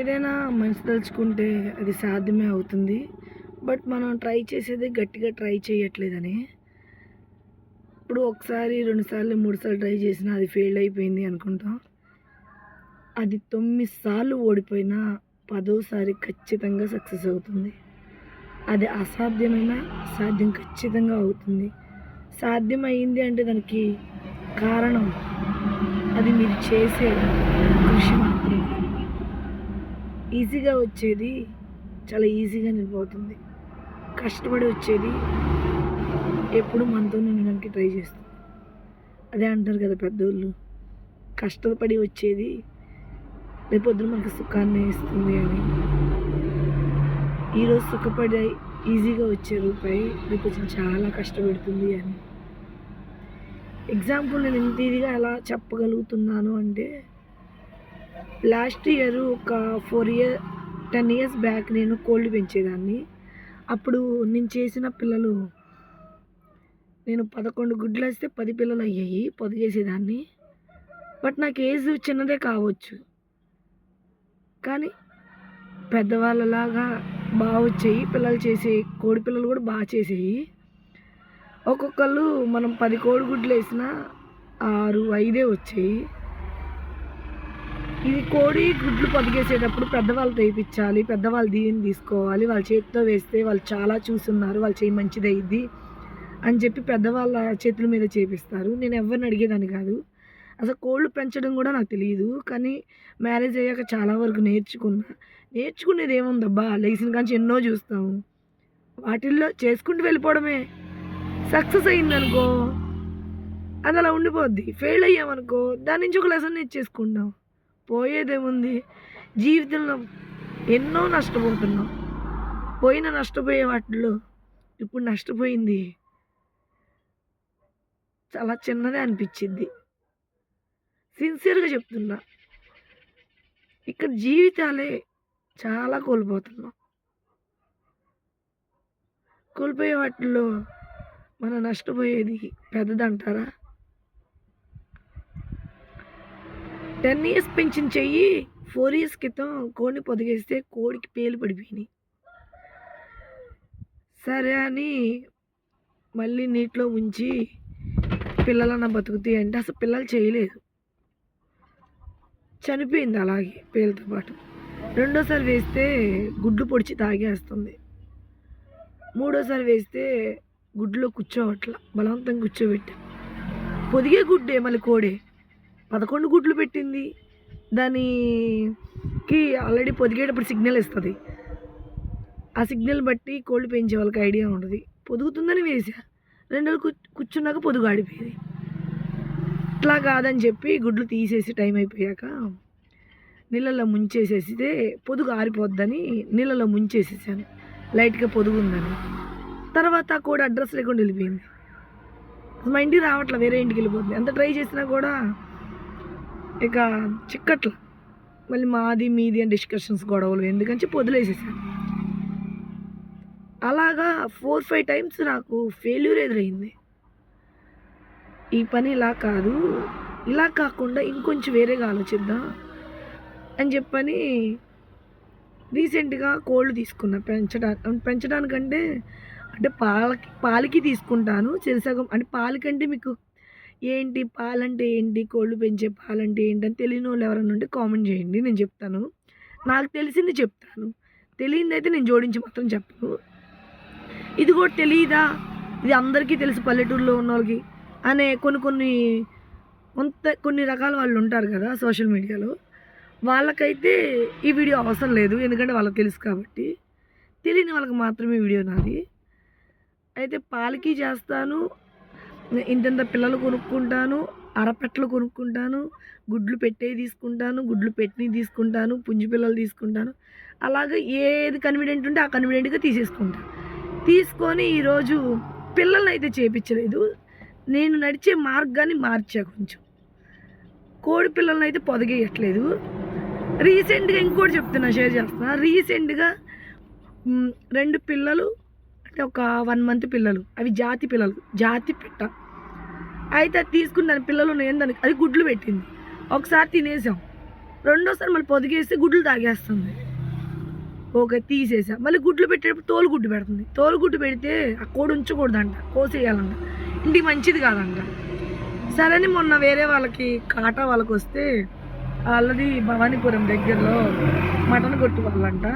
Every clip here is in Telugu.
ఏదైనా మనసు తలుచుకుంటే అది సాధ్యమే అవుతుంది. బట్ మనం ట్రై చేసేది గట్టిగా ట్రై చేయట్లేదని. ఇప్పుడు ఒకసారి, 2 సార్లు, 3 సార్లు ట్రై చేసినా అది ఫెయిల్ అయిపోయింది అనుకుంటాం. అది 9 సార్లు ఓడిపోయినా 10వ సారి ఖచ్చితంగా సక్సెస్ అవుతుంది. అది అసాధ్యమైన సాధ్యం ఖచ్చితంగా అవుతుంది. సాధ్యమయింది అంటే దానికి కారణం అది మీరు చేసే కృషి మాత్రమే. ఈజీగా వచ్చేది చాలా ఈజీగా వెళ్ళిపోతుంది. కష్టపడి వచ్చేది ఎప్పుడు మనతోనే ఉండడానికి ట్రై చేస్తుంది. అదే అంటారు కదా పెద్దోళ్ళు, కష్టపడి వచ్చేది రేపొద్దున మనకు సుఖాన్ని ఇస్తుంది అని. ఈరోజు సుఖపడి ఈజీగా వచ్చే రూపాయి రేపొద్దున చాలా కష్టపెడుతుంది అని. ఎగ్జాంపుల్ నేను ఇంత ఇదిగా ఎలా చెప్పగలుగుతున్నాను అంటే, లాస్ట్ ఇయర్ ఒక 10 ఇయర్స్ బ్యాక్ నేను కోళ్ళు పెంచేదాన్ని. అప్పుడు నేను చేసిన పిల్లలు, నేను 11 గుడ్లు వేస్తే 10 పిల్లలు అయ్యాయి, పొదిగేసేదాన్ని. బట్ నాకు ఏజ్ చిన్నదే కావచ్చు, కానీ పెద్దవాళ్ళలాగా బాగా వచ్చాయి పిల్లలు. చేసే కోడి పిల్లలు కూడా బాగా చేసేవి. ఒక్కొక్కళ్ళు మనం 10 కోడిగుడ్లు వేసినా 6, 5 వచ్చాయి. ఇది కోడి గుడ్లు పొదిగేసేటప్పుడు పెద్దవాళ్ళు తెప్పించాలి, పెద్దవాళ్ళు దీవెని తీసుకోవాలి, వాళ్ళ చేతితో వేస్తే వాళ్ళు చాలా చూస్తున్నారు, వాళ్ళ చేయి మంచిదయ్యిద్ది అని చెప్పి పెద్దవాళ్ళ చేతుల మీద చేపిస్తారు. నేను ఎవరిని అడిగేదాన్ని కాదు. అసలు కోళ్ళు పెంచడం కూడా నాకు తెలియదు. కానీ మ్యారేజ్ అయ్యాక చాలా వరకు నేర్చుకున్నా. నేర్చుకునేది ఏముందబ్బా, లేచిన కాంచి ఎన్నో చూస్తాము, వాటిల్లో చేసుకుంటూ వెళ్ళిపోవడమే. సక్సెస్ అయిందనుకో అది అలా ఉండిపోద్ది. ఫెయిల్ అయ్యామనుకో దాని నుంచి ఒక లెసన్ నేర్చేసుకుంటాం. పోయేదేముంది, జీవితంలో ఎన్నో నష్టపోతున్నాం. నష్టపోయే వాటిలో ఇప్పుడు నష్టపోయింది చాలా చిన్నదే అనిపించింది. సిన్సియర్గా చెప్తున్నా, ఇక్కడ జీవితాలే చాలా కోల్పోతున్నాం. కోల్పోయే వాటిల్లో మనం నష్టపోయేది పెద్దదంటారా? 10 ఇయర్స్ పెంచిన చెయ్యి 4 ఇయర్స్ క్రితం కోడిని పొదిగేస్తే కోడికి పేలు పడిపోయినాయి. సరే అని మళ్ళీ నీటిలో ఉంచి పిల్లలన్నా బతుకుతాయి అంటే అసలు పిల్లలు చేయలేదు, చనిపోయింది అలాగే పేలుతో పాటు. రెండోసారి వేస్తే గుడ్లు పొడిచి తాగేస్తుంది. మూడోసారి వేస్తే గుడ్లో కూర్చోవట్ల, బలవంతంగా కూర్చోబెట్టా. పొదిగే గుడ్డే మళ్ళీ కోడే 11 గుడ్లు పెట్టింది. దానికి ఆల్రెడీ పొదిగేటప్పుడు సిగ్నల్ ఇస్తుంది. ఆ సిగ్నల్ బట్టి కోళ్ళు పెంచే వాళ్ళకి ఐడియా ఉంటుంది. పొదుగుతుందని వేసా, 2 రోజులు కూర్చున్నాక పొదుగు ఆడిపోయింది. ఇట్లా కాదని చెప్పి గుడ్లు తీసేసి టైం అయిపోయాక నీళ్ళల్లో ముంచేసేసితే పొదుగు ఆరిపోద్దని నీళ్ళలో ముంచేసేసాను, లైట్గా పొదుగు ఉందని. తర్వాత కోడి అడ్రస్ లేకుండా వెళ్ళిపోయింది. మా ఇంటికి రావట్లే, వేరే ఇంటికి వెళ్ళిపోతుంది. ఎంత ట్రై చేసినా కూడా ఇక చిక్కట్ల. మళ్ళీ మాది మీది అని డిస్కషన్స్, గొడవలు ఎందుకని చెప్పి వదిలేసేసాను. అలాగా 4-5 టైమ్స్ నాకు ఫెయిల్యూర్ ఎదురైంది. ఈ పని ఇలా కాదు, ఇలా కాకుండా ఇంకొంచెం వేరేగా ఆలోచిద్దాం అని చెప్పని రీసెంట్గా కోళ్ళు తీసుకున్నా పెంచడానికంటే. అంటే పాలకి తీసుకుంటాను చెరిసగం. అంటే పాలకంటే మీకు ఏంటి, పాలంటే ఏంటి, కోళ్ళు పెంచే పాలంటే ఏంటి అని తెలియని వాళ్ళు ఎవరైనా ఉంటే కామెంట్ చేయండి, నేను చెప్తాను. నాకు తెలిసింది చెప్తాను, తెలియనిది అయితే నేను జోడించి మాత్రం చెప్పను. ఇది కూడా తెలియదా, ఇది అందరికీ తెలుసు పల్లెటూరులో ఉన్న వాళ్ళకి అనే కొన్ని రకాల వాళ్ళు ఉంటారు కదా సోషల్ మీడియాలో. వాళ్ళకైతే ఈ వీడియో అవసరం లేదు, ఎందుకంటే వాళ్ళకి తెలుసు కాబట్టి. తెలియని వాళ్ళకి మాత్రమే వీడియో నాది. అయితే పాలకి చేస్తాను, ఇంతంత పిల్లలు కొనుక్కుంటాను, అరపెట్టలు కొనుక్కుంటాను, గుడ్లు పెట్టేవి తీసుకుంటాను, గుడ్లు పెట్టినవి తీసుకుంటాను, పుంజు పిల్లలు తీసుకుంటాను. అలాగే ఏది కన్వీనియంట్ ఉంటే ఆ కన్వీనియంట్గా తీసేసుకుంటాను. తీసుకొని ఈరోజు పిల్లల్ని అయితే చేపించలేదు, నేను నడిచే మార్గాన్ని మార్చా కొంచెం. కోడి పిల్లల్ని అయితే పొదిగేయట్లేదు. రీసెంట్గా ఇంకోటి చెప్తున్నా, షేర్ చేస్తున్నా. రీసెంట్గా 2 పిల్లలు, అంటే ఒక 1 మంత్ పిల్లలు, అవి జాతి పిల్లలు, జాతి పెట్ట. అయితే అది తీసుకుని దాని పిల్లలు ఉన్నాయని అది గుడ్లు పెట్టింది. ఒకసారి తినేసాం, రెండోసారి మళ్ళీ పొదిగేసి గుడ్లు తాగేస్తుంది. ఓకే, తీసేసా. మళ్ళీ గుడ్లు పెట్టేటప్పుడు తోలుగుడ్డు పెడుతుంది. తోలుగుడ్డు పెడితే ఆ కోడి ఉంచకూడదంట, కోసేయాలంట, ఇంటికి మంచిది కాదంట. సరే అని మొన్న వేరే వాళ్ళకి కాటా వాళ్ళకి వస్తే వాళ్ళది భవానీపురం దగ్గరలో మటన్ కొట్టు వాళ్ళంట.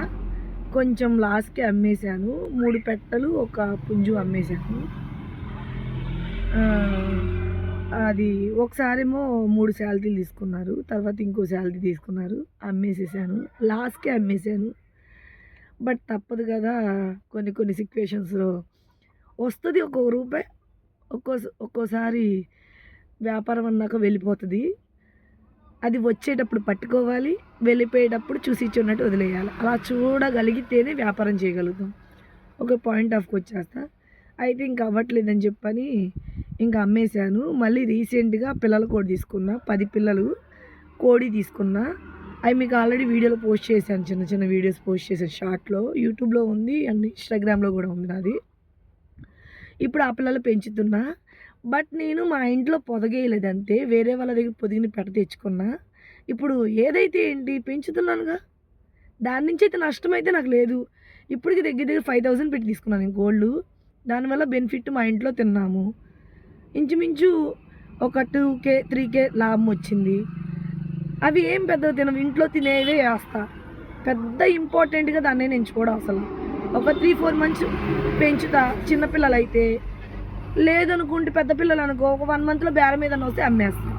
కొంచెం లాస్ట్కి అమ్మేశాను. 3 పెట్టలు 1 పుంజు అమ్మేశాను. అది ఒకసారేమో 3 శాలరీలు తీసుకున్నారు, తర్వాత ఇంకో శాలరీ తీసుకున్నారు, అమ్మేసేసాను. లాస్ట్కే అమ్మేశాను. బట్ తప్పదు కదా, కొన్ని సిచ్యువేషన్స్లో వస్తుంది ఒక్కొక్క రూపాయి. ఒక్కోసారి వ్యాపారం అన్నాక వెళ్ళిపోతుంది. అది వచ్చేటప్పుడు పట్టుకోవాలి, వెళ్ళిపోయేటప్పుడు చూసి చూడనట్టు వదిలేయాలి. అలా చూడగలిగితేనే వ్యాపారం చేయగలుగుతాం. ఒక పాయింట్ ఆఫ్కి వచ్చేస్తా. అయితే ఇంక అవ్వట్లేదని చెప్పని ఇంకా అమ్మేశాను. మళ్ళీ రీసెంట్గా పిల్లల కోడి తీసుకున్నా, 10 పిల్లలు కోడి తీసుకున్నా. అవి మీకు ఆల్రెడీ వీడియోలో పోస్ట్ చేశాను, చిన్న చిన్న వీడియోస్ పోస్ట్ చేశాను షార్ట్లో. యూట్యూబ్లో ఉంది అండ్ ఇన్స్టాగ్రామ్లో కూడా ఉంది నాది. ఇప్పుడు ఆ పిల్లలు పెంచుతున్నా. బట్ నేను మా ఇంట్లో పొదగేయలేదంతే, వేరే వాళ్ళ దగ్గర పొదిగిన పెట్ట తెచ్చుకున్నా. ఇప్పుడు ఏదైతే ఏంటి పెంచుతున్నానుగా, దాని నుంచి అయితే నష్టం అయితే నాకు లేదు. ఇప్పటికి దగ్గర 5,000 పెట్టి తీసుకున్నాను నేను గోల్డ్. దానివల్ల బెనిఫిట్ మా ఇంట్లో తిన్నాము. ఇంచుమించు ఒక 2K 3K లాభం వచ్చింది. అవి ఏం పెద్దగా తినవు, ఇంట్లో తినేవే వేస్తా. పెద్ద ఇంపార్టెంట్గా దాన్ని నేను ఎంచుకోవడం అసలు. ఒక 3-4 మంత్స్ పెంచుతా చిన్నపిల్లలు అయితే. లేదనుకుంటే పెద్ద పిల్లలు అనుకో, ఒక 1 మంత్లో బేరం మీద వస్తే అమ్మేస్తాను.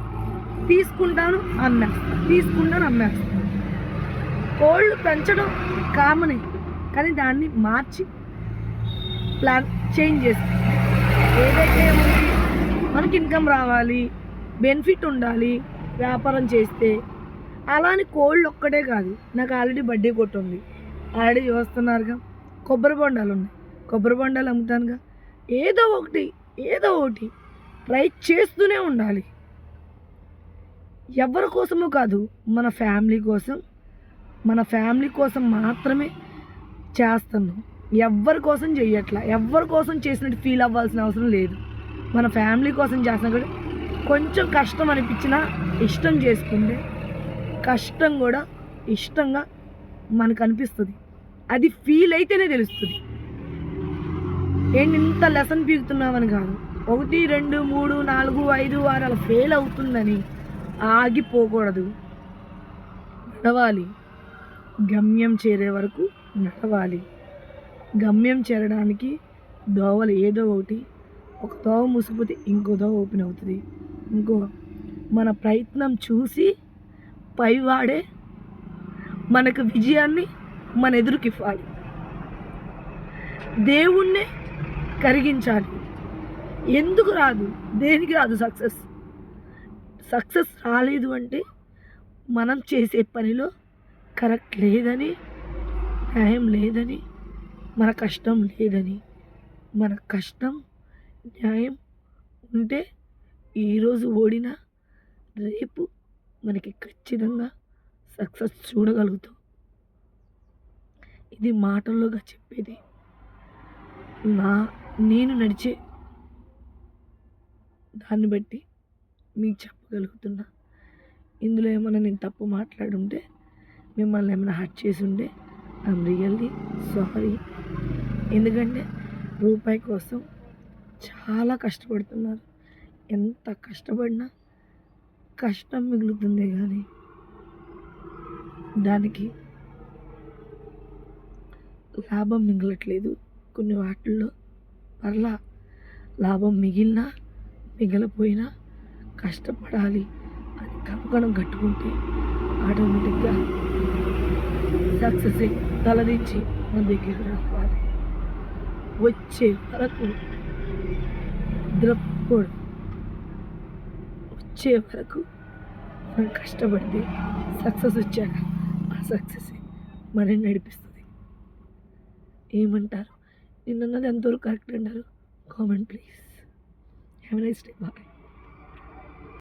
తీసుకుంటాను, అమ్మేస్తాను. కోళ్ళు పెంచడం కామనే, కానీ దాన్ని మార్చి ప్లాన్ చేంజ్ చేస్తాను. ఏదైతే ఉంది మనకి ఇన్కమ్ రావాలి, బెనిఫిట్ ఉండాలి వ్యాపారం చేస్తే. అలా అని కోళ్ళు ఒక్కటే కాదు, నాకు ఆల్రెడీ బడ్డీ కొట్టు ఉంది, ఆల్రెడీ చూస్తున్నారుగా. కొబ్బరి బొండాలు ఉన్నాయి, కొబ్బరి బొండాలు అమ్ముతానుగా. ఏదో ఒకటి ట్రై చేస్తూనే ఉండాలి. ఎవరి కోసమో కాదు, మన ఫ్యామిలీ కోసం మాత్రమే చేస్తున్నాం. ఎవరి కోసం చెయ్యట్లా. ఎవరి కోసం చేసినట్టు ఫీల్ అవ్వాల్సిన అవసరం లేదు. మన ఫ్యామిలీ కోసం చేస్తున్నాం కూడా. కొంచెం కష్టం అనిపించినా ఇష్టం చేసుకుంటే కష్టం కూడా ఇష్టంగా మనకు అనిపిస్తుంది. అది ఫీల్ అయితేనే తెలుస్తుంది. ఏంటి ఇంత లెసన్ పీకుతున్నామని కాదు, 1 2 3 4 5 6 అలా ఫెయిల్ అవుతుందని ఆగిపోకూడదు. నడవాలి, గమ్యం చేరే వరకు నడవాలి. గమ్యం చేరడానికి దోవలు ఏదో ఒకటి, ఒక దోవ మూసిపోతే ఇంకో దోవ ఓపెన్ అవుతుంది. మన ప్రయత్నం చూసి పైవాడే మనకు విజయాన్ని మన ఎదురుకి ఇవ్వాలి. దేవుణ్ణే కరిగించాలి. ఎందుకు రాదు, దేనికి రాదు సక్సెస్ రాలేదు అంటే మనం చేసే పనిలో కరెక్ట్ లేదని, న్యాయం లేదని, మన కష్టం లేదని. మన కష్టం న్యాయం ఉంటే ఈరోజు ఓడినా రేపు మనకి ఖచ్చితంగా సక్సెస్ చూడగలుగుతాం. ఇది మాటల్లోగా చెప్పేది. నేను నడిచే దాన్ని బట్టి మీకు చెప్పగలుగుతున్నా. ఇందులో ఏమైనా నేను తప్పు మాట్లాడుంటే, మిమ్మల్ని ఏమైనా హర్ట్ చేసి ఉంటే ఐఎమ్ రియల్లీ సారీ. ఎందుకంటే రూపాయి కోసం చాలా కష్టపడుతున్నారు. ఎంత కష్టపడినా కష్టం మిగులుతుందే కానీ దానికి లాభం మిగలట్లేదు. కొన్ని వాటిల్లో పర్లా లాభం మిగిలినా మిగలపోయినా కష్టపడాలి అని కంకణం కట్టుకుంటే ఆటోమేటిక్గా సక్సెస్ తలదించి మన దగ్గరికి రావాలి. వచ్చే వరకు ద్రప్పకూడదు. వచ్చే వరకు మనం కష్టపడితే సక్సెస్ వచ్చాక ఆ సక్సెస్ మనని నడిపిస్తుంది. ఏమంటారు? నిన్నన్నది ఎంతవరకు కరెక్ట్ అంటారు? Comment please. Have a nice day. Bye.